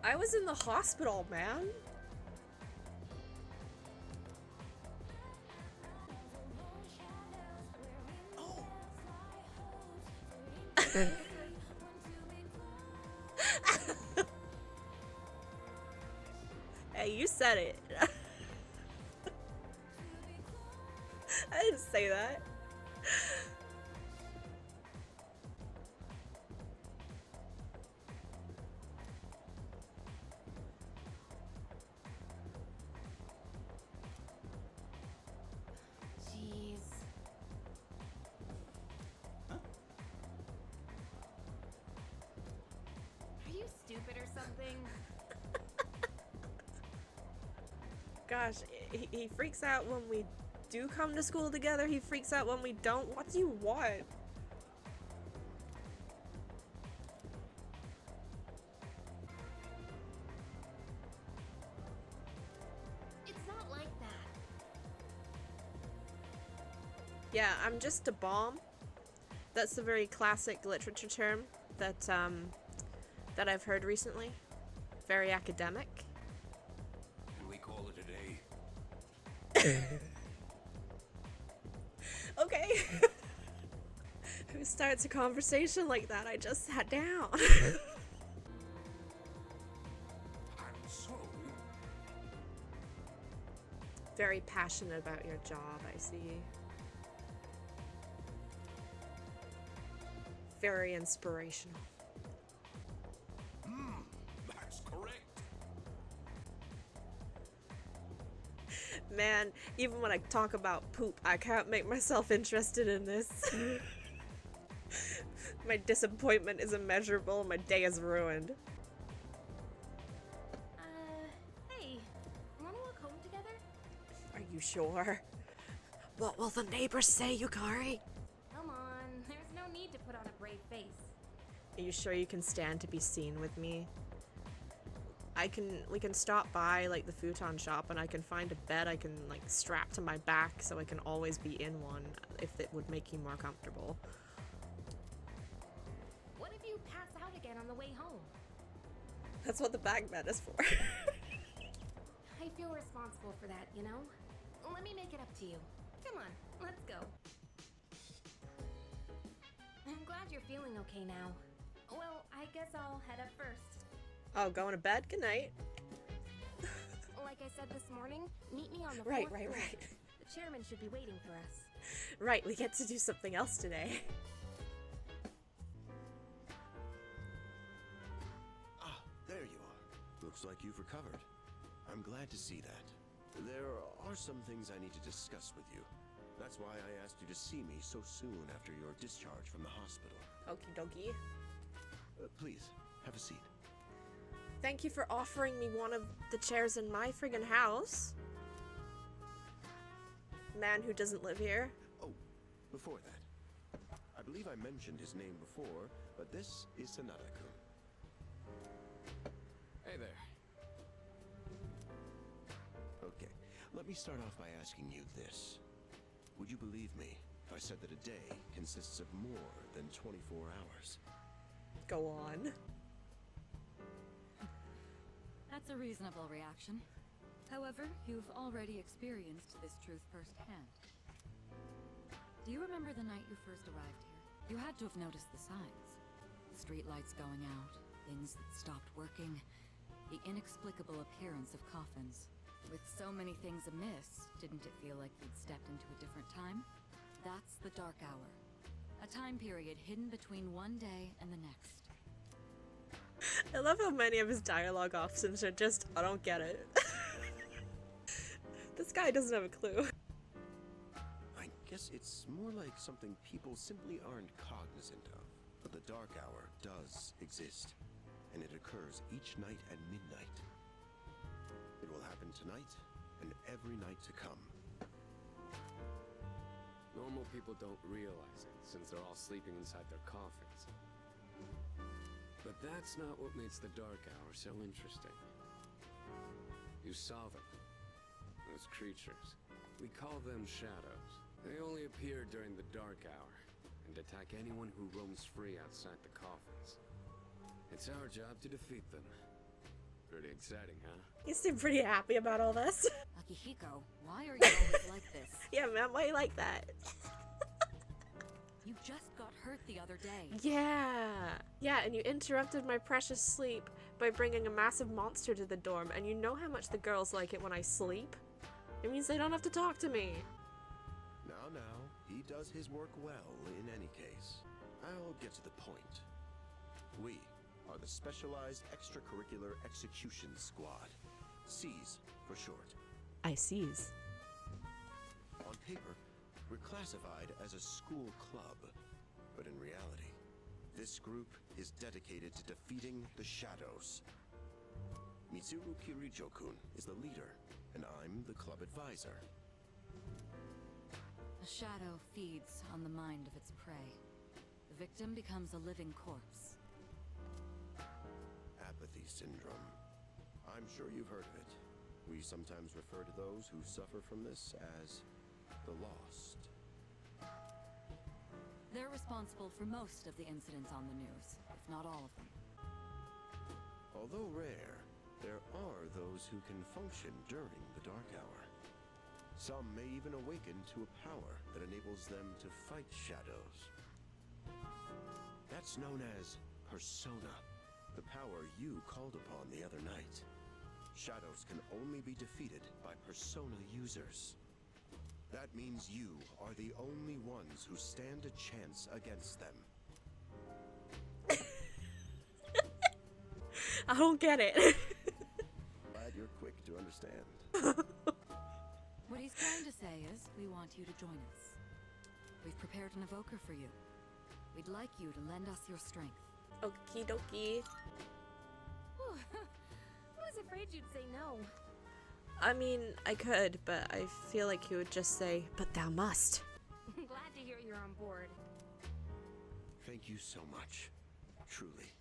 I was in the hospital, man. Oh. Hey, you said it. I didn't say that. Jeez. Huh? Are you stupid or something? Gosh, he freaks out when we do come to school together. He freaks out when we don't. What do you want? It's not like that. Yeah, I'm just a bomb. That's a very classic literature term that that I've heard recently. Very academic. And we call it a day. Okay. Who starts a conversation like that? I just sat down. And so, Very passionate about your job, I see. Very inspirational. that's correct. Man, even when I talk about poop, I can't make myself interested in this. My disappointment is immeasurable and my day is ruined. Hey, wanna walk home together? Are you sure? What will the neighbors say, Yukari? Come on, there's no need to put on a brave face. Are you sure you can stand to be seen with me? We can stop by like the futon shop and I can find a bed I can like strap to my back so I can always be in one if it would make you more comfortable. What if you pass out again on the way home? That's what the back bed is for. I feel responsible for that, you know? Let me make it up to you. Come on, let's go. I'm glad you're feeling okay now. Well, I guess I'll head up first. Oh, going to bed? Good night. Like I said this morning, meet me on the Right, fourth right, floor. right. The chairman should be waiting for us. Right, we get to do something else today. Ah, there you are. Looks like you've recovered. I'm glad to see that. There are some things I need to discuss with you. That's why I asked you to see me so soon after your discharge from the hospital. Okie dokie. Please, have a seat. Thank you for offering me one of the chairs in my friggin' house. Man who doesn't live here. Oh, before that, I believe I mentioned his name before, but this is Sanada-kun. Hey there. Okay, let me start off by asking you this. Would you believe me if I said that a day consists of more than 24 hours? Go on. That's a reasonable reaction. However, you've already experienced this truth firsthand. Do you remember the night you first arrived here? You had to have noticed the signs. The street lights going out, things that stopped working, the inexplicable appearance of coffins. With so many things amiss, didn't it feel like you'd stepped into a different time? That's the Dark Hour. A time period hidden between one day and the next. I love how many of his dialogue options are just, I don't get it. This guy doesn't have a clue. I guess it's more like something people simply aren't cognizant of. But the Dark Hour does exist, and it occurs each night at midnight. It will happen tonight, and every night to come. Normal people don't realize it, since they're all sleeping inside their coffins. But that's not what makes the Dark Hour so interesting. You saw them. Those creatures. We call them shadows. They only appear during the Dark Hour, and attack anyone who roams free outside the coffins. It's our job to defeat them. Pretty exciting, huh? You seem pretty happy about all this. Akihiko, why are you always like this? Yeah, man, why you like that? You just got hurt the other day. Yeah. Yeah, and you interrupted my precious sleep by bringing a massive monster to the dorm, and you know how much the girls like it when I sleep? It means they don't have to talk to me. Now, he does his work well in any case. I'll get to the point. We are the Specialized Extracurricular Execution Squad. SEAS for short. I sees. On paper, we're classified as a school club, but in reality, this group is dedicated to defeating the shadows. Mitsuru Kirijo-kun is the leader, and I'm the club advisor. A shadow feeds on the mind of its prey. The victim becomes a living corpse. Apathy syndrome. I'm sure you've heard of it. We sometimes refer to those who suffer from this as the lost. They're responsible for most of the incidents on the news, if not all of them. Although rare, there are those who can function during the dark hour. Some may even awaken to a power that enables them to fight shadows. That's known as persona, the power you called upon the other night. Shadows can only be defeated by persona users. That means you are the only ones who stand a chance against them. I don't get it. Glad you're quick to understand. What he's trying to say is, we want you to join us. We've prepared an evoker for you. We'd like you to lend us your strength. Okie dokie. I was afraid you'd say no. I mean, I could, but I feel like he would just say, "But thou must." I'm glad to hear you're on board. Thank you so much. Truly.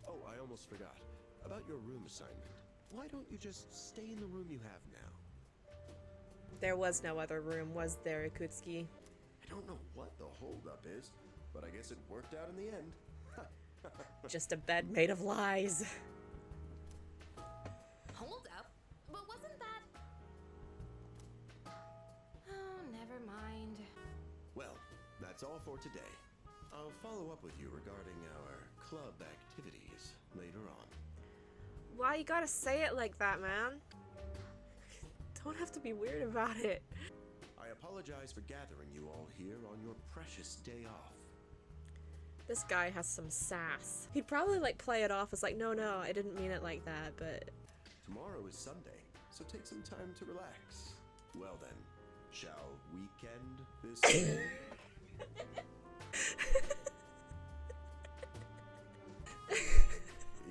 Oh, I almost forgot. About your room assignment. Why don't you just stay in the room you have now? There was no other room, was there, Ikootski? I don't know what the holdup is, but I guess it worked out in the end. Just a bed made of lies. Hold up. But wasn't that... Oh, never mind. Well, that's all for today. I'll follow up with you regarding our club activities later on. Why you gotta say it like that, man? Don't have to be weird about it. I apologize for gathering you all here on your precious day off. This guy has some sass. He'd probably like play it off as like, no, I didn't mean it like that, but... Tomorrow is Sunday, so take some time to relax. Well then, shall weekend this...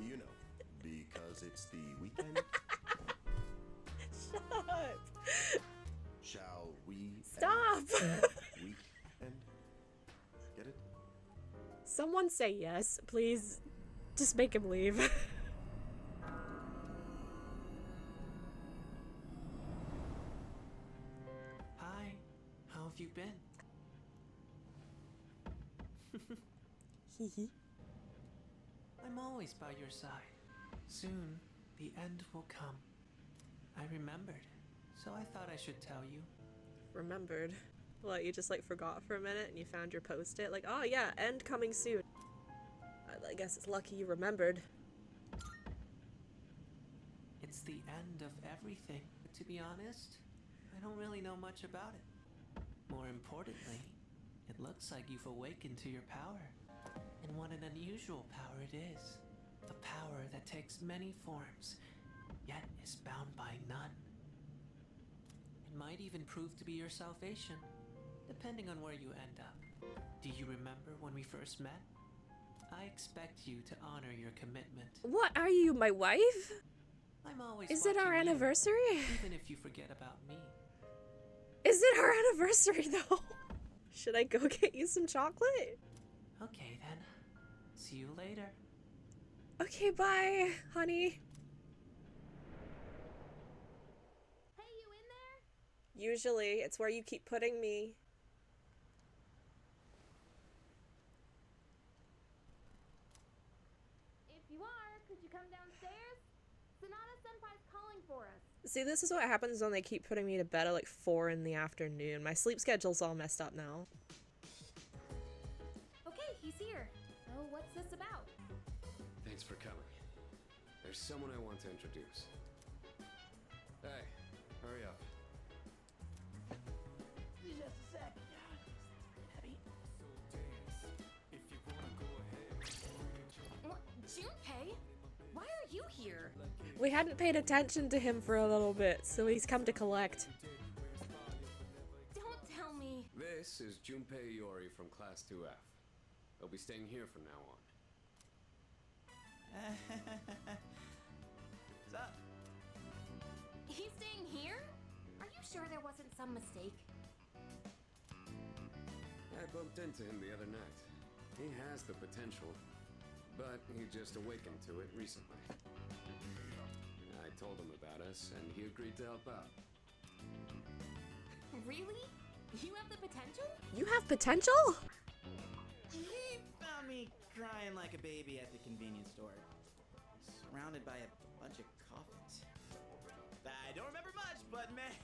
You know, because it's the weekend. Shut up! Shall we... Stop! Weekend? Get it? Someone say yes, please. Just make him leave. Hi, how have you been? Hee I'm always by your side. Soon, the end will come. I remembered, so I thought I should tell you. Remembered. What, you just like forgot for a minute and you found your post-it? Like, oh yeah, end coming soon. I guess it's lucky you remembered. It's the end of everything, but to be honest, I don't really know much about it. More importantly, it looks like you've awakened to your power. And what an unusual power it is. A power that takes many forms, yet is bound by none. It might even prove to be your salvation, depending on where you end up. Do you remember when we first met? I expect you to honor your commitment. What, are you my wife? I'm always Is it our watching you, anniversary? even if you forget about me. Is it our anniversary though? Should I go get you some chocolate? Okay then. See you later. Okay, bye, honey. Hey, you in there? Usually, it's where you keep putting me. If you are, could you come downstairs? Sonata-senpai's calling for us. See, this is what happens when they keep putting me to bed at like 4 in the afternoon. My sleep schedule's all messed up now. Okay, he's here. So what's this about? Thanks for coming. There's someone I want to introduce. Hey, hurry up. Just a sec. Heavy. What? Junpei? Why are you here? We hadn't paid attention to him for a little bit, so he's come to collect. Don't tell me. This is Junpei Iori from Class 2F. They'll be staying here from now on. What's up? He's staying here? Are you sure there wasn't some mistake? I bumped into him the other night. He has the potential, but he just awakened to it recently. I told him about us, and he agreed to help out. Really? You have the potential? You have potential? He found me crying like a baby at the convenience store, surrounded by a bunch of coffins. I don't remember much, but man,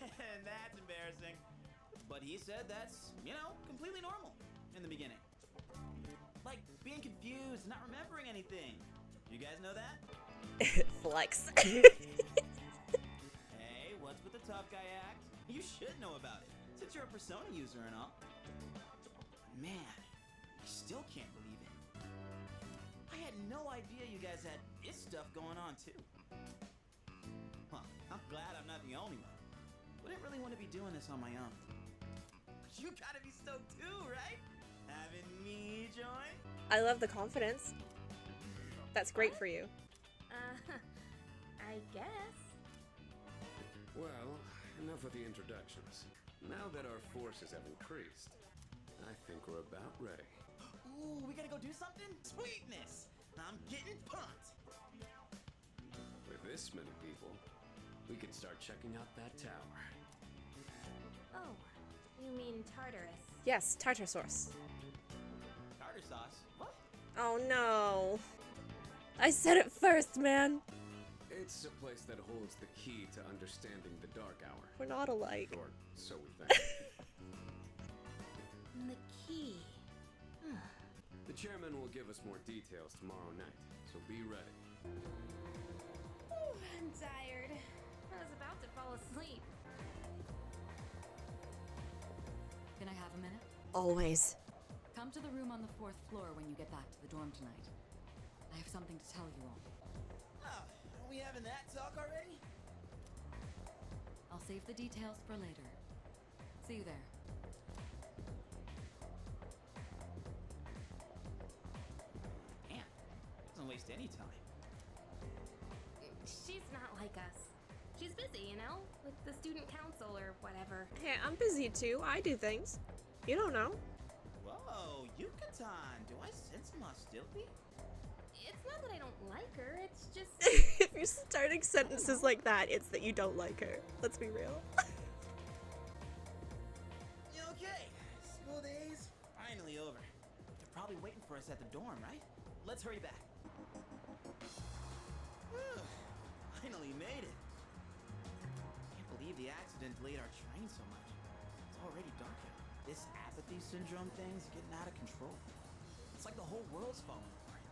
that's embarrassing. But he said that's, completely normal in the beginning. Like being confused, not remembering anything. You guys know that? Flex. Hey, what's with the tough guy act? You should know about it, since you're a Persona user and all. Man, I still can't believe it. I had no idea you guys had this stuff going on too. Well, I'm glad I'm not the only one. Wouldn't really want to be doing this on my own. You gotta be stoked too, right? Having me join? I love the confidence. That's great for you. I guess. Well, enough of the introductions. Now that our forces have increased, I think we're about ready. Ooh, we gotta go do something? Sweetness! I'm getting pumped! With this many people, we could start checking out that tower. Oh, you mean Tartarus. Yes, tartar sauce. Tartar sauce? What? Oh no. I said it first, man. It's a place that holds the key to understanding the Dark Hour. We're not alike. Or so we think. The key. The chairman will give us more details tomorrow night, so be ready. I'm tired. I was about to fall asleep. Can I have a minute? Always. Come to the room on the 4th floor when you get back to the dorm tonight. I have something to tell you all. Oh, are we having that talk already? I'll save the details for later. See you there. Damn, doesn't waste any time. She's not like us. She's busy, with the student council or whatever. Hey, I'm busy too. I do things. You don't know. Whoa, Yucatan, do I sense some hostility? It's not that I don't like her, it's just... If you're starting sentences like that, it's that you don't like her. Let's be real. Okay, school days finally over. They're probably waiting for us at the dorm, right? Let's hurry back. Whew, finally made it. Can't believe the accident delayed our train so much. It's already dark out. This apathy syndrome thing's getting out of control. It's like the whole world's falling apart.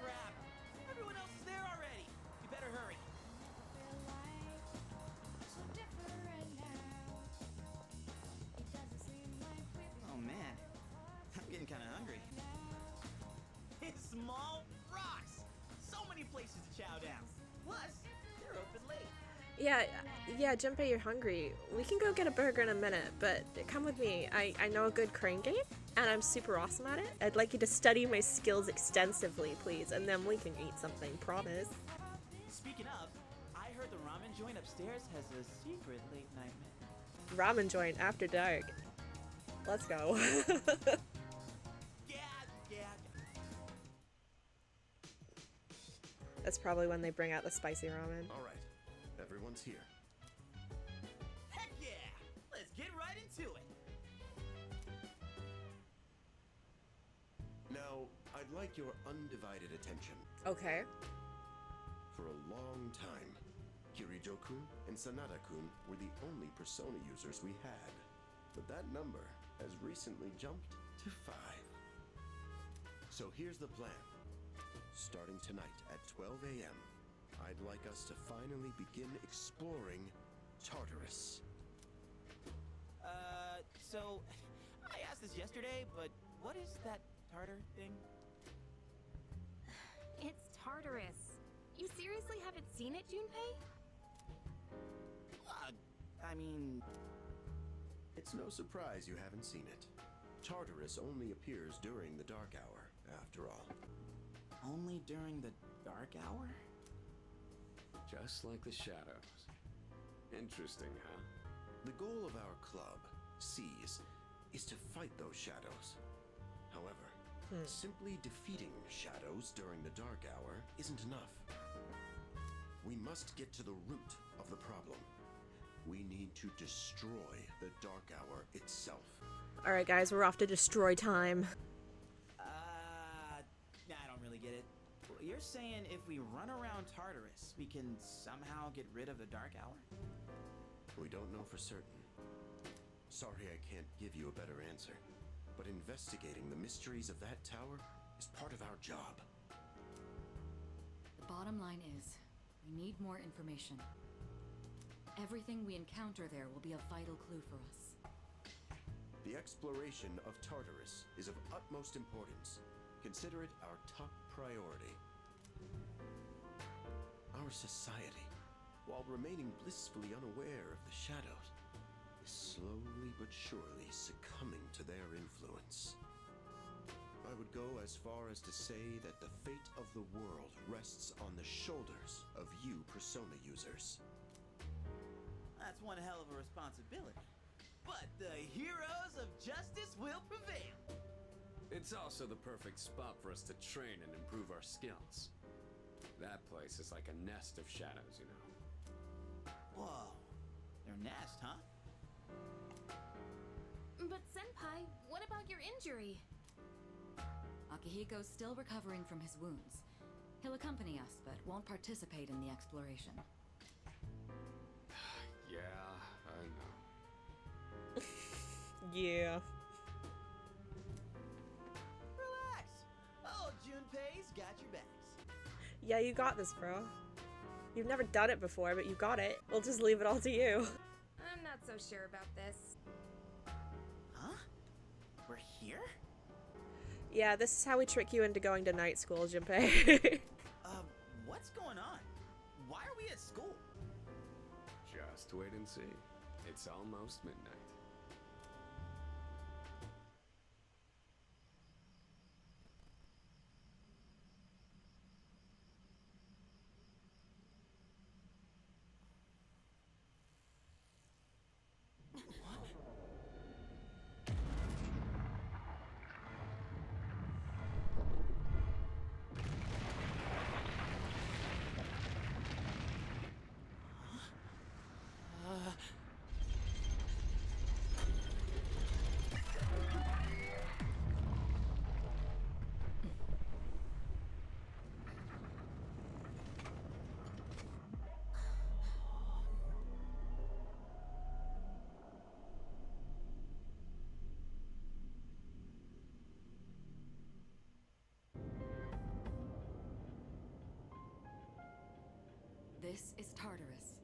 Crap! Everyone else is there already! We better hurry. Oh man, I'm getting kind of hungry. It's small rocks! So many places to chow down. Plus, they're open late. Yeah, Junpei, you're hungry. We can go get a burger in a minute, but come with me. I know a good crane game, and I'm super awesome at it. I'd like you to study my skills extensively, please, and then we can eat something, promise. Speaking of, I heard the ramen joint upstairs has a secret late night menu. Ramen joint after dark. Let's go. Yeah. That's probably when they bring out the spicy ramen. All right, everyone's here. Heck yeah! Let's get right into it. Now, I'd like your undivided attention. Okay. For a long time, Kirijo-kun and Sanada-kun were the only persona users we had. But that number has recently jumped to 5. So here's the plan. Starting tonight at 12 a.m., I'd like us to finally begin exploring Tartarus. So I asked this yesterday, but what is that Tartar thing? It's Tartarus. You seriously haven't seen it, Junpei? I mean... It's no surprise you haven't seen it. Tartarus only appears during the dark hour, after all. Only during the dark hour? Just like the shadows. Interesting, huh? The goal of our club, Seize, is to fight those shadows. However, simply defeating shadows during the dark hour isn't enough. We must get to the root of the problem. We need to destroy the dark hour itself. Alright guys, we're off to destroy time. I don't really get it. Well, you're saying if we run around Tartarus, we can somehow get rid of the dark hour? We don't know for certain. Sorry I can't give you a better answer, but investigating the mysteries of that tower is part of our job. The bottom line is, we need more information. Everything we encounter there will be a vital clue for us. The exploration of Tartarus is of utmost importance. Consider it our top priority. Our society, while remaining blissfully unaware of the shadows, is slowly but surely succumbing to their influence. I would go as far as to say that the fate of the world rests on the shoulders of you persona users. That's one hell of a responsibility. But the heroes of justice will prevail. It's also the perfect spot for us to train and improve our skills. That place is like a nest of shadows, you know. Whoa. Their nest, huh? But Senpai, what about your injury? Akihiko's still recovering from his wounds. He'll accompany us, but won't participate in the exploration. Yeah, I know. Yeah. Relax. Oh, Junpei's got your backs. Yeah, you got this, bro. You've never done it before, but you got it. We'll just leave it all to you. I'm not so sure about this. Huh? We're here? Yeah, this is how we trick you into going to night school, Junpei. What's going on? Why are we at school? Just wait and see. It's almost midnight. This is Tartarus,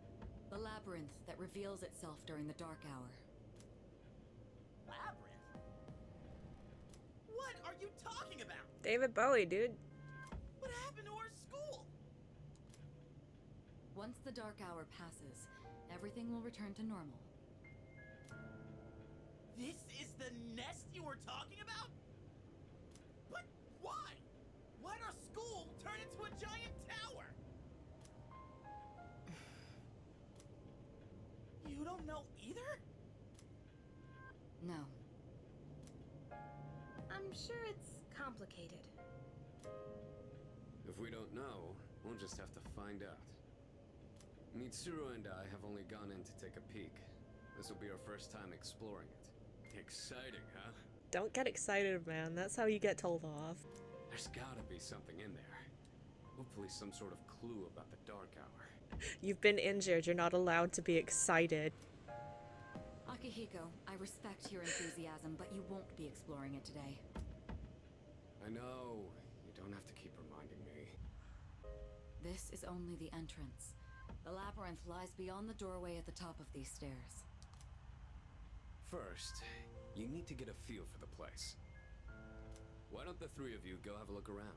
the labyrinth that reveals itself during the dark hour. Labyrinth? What are you talking about? David Bowie, dude. What happened to our school? Once the dark hour passes, everything will return to normal. This is the nest you were talking about? But why? Why'd our school turn into a giant tower? You don't know either? No. I'm sure it's complicated. If we don't know, we'll just have to find out. Mitsuru and I have only gone in to take a peek. This will be our first time exploring it. Exciting, huh? Don't get excited, man. That's how you get told off. There's gotta be something in there. Hopefully some sort of clue about the Dark Hour. You've been injured. You're not allowed to be excited. Akihiko, I respect your enthusiasm, but you won't be exploring it today. I know. You don't have to keep reminding me. This is only the entrance. The labyrinth lies beyond the doorway at the top of these stairs. First, you need to get a feel for the place. Why don't the three of you go have a look around?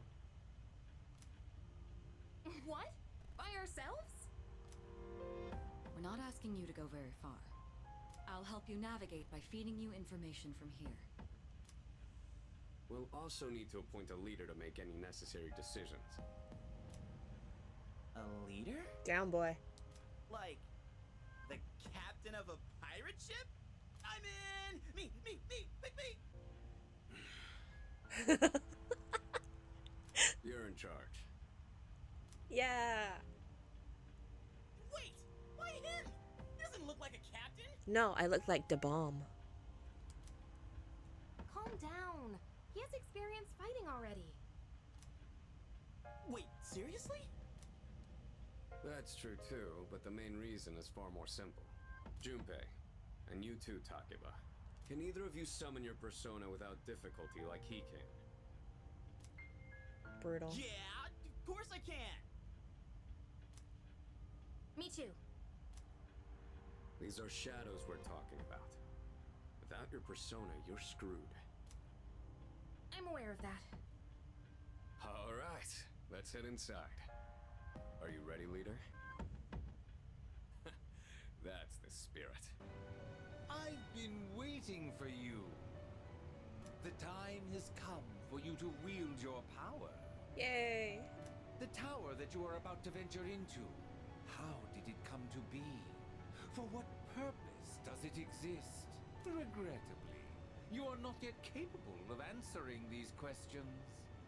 What? By ourselves? We're not asking you to go very far. I'll help you navigate by feeding you information from here. We'll also need to appoint a leader to make any necessary decisions. A leader? Down, boy. Like, the captain of a pirate ship? I'm in! Me! Pick me! You're in charge. Yeah. Wait! Why him? He doesn't look like a captain! No, I look like the bomb. Calm down. He has experience fighting already. Wait, seriously? That's true too, but the main reason is far more simple. Junpei, and you too, Takeba. Can either of you summon your persona without difficulty like he can? Brutal. Yeah, of course I can! Me too. These are shadows we're talking about. Without your persona, you're screwed. I'm aware of that. All right, let's head inside. Are you ready, leader? That's the spirit. I've been waiting for you. The time has come for you to wield your power. Yay. The tower that you are about to venture into. How did it come to be? For what purpose does it exist? Regrettably, you are not yet capable of answering these questions.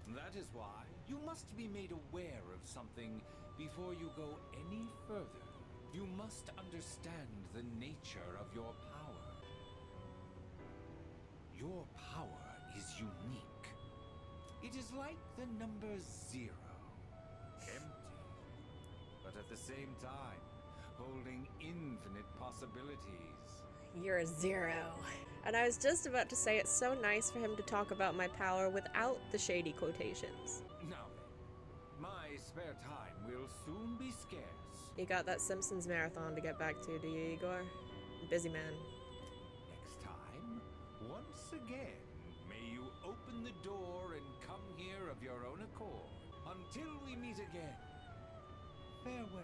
That is why you must be made aware of something before you go any further. You must understand the nature of your power. Your power is unique. It is like the number 0. Empty. But at the same time, holding infinite possibilities. You're a 0. And I was just about to say it's so nice for him to talk about my power without the shady quotations. Now then, my spare time will soon be scarce. You got that Simpsons marathon to get back to, do you, Igor? Busy man. Next time, once again, may you open the door and come here of your own accord. Until we meet again, farewell.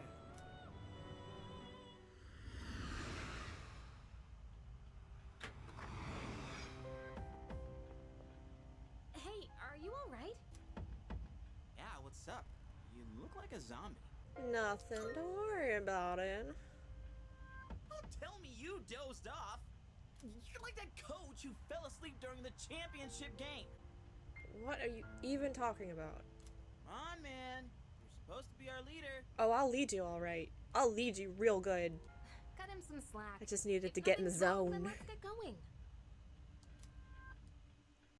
Hey, are you alright? Yeah, what's up? You look like a zombie. Nothing to worry about it. Don't tell me you dozed off! You're like that coach who fell asleep during the championship game! What are you even talking about? Come on, man! You're supposed to be our leader! Oh, I'll lead you alright. I'll lead you real good. Cut him some slack. I just needed If to get in the nothing's wrong, then zone. let's get going.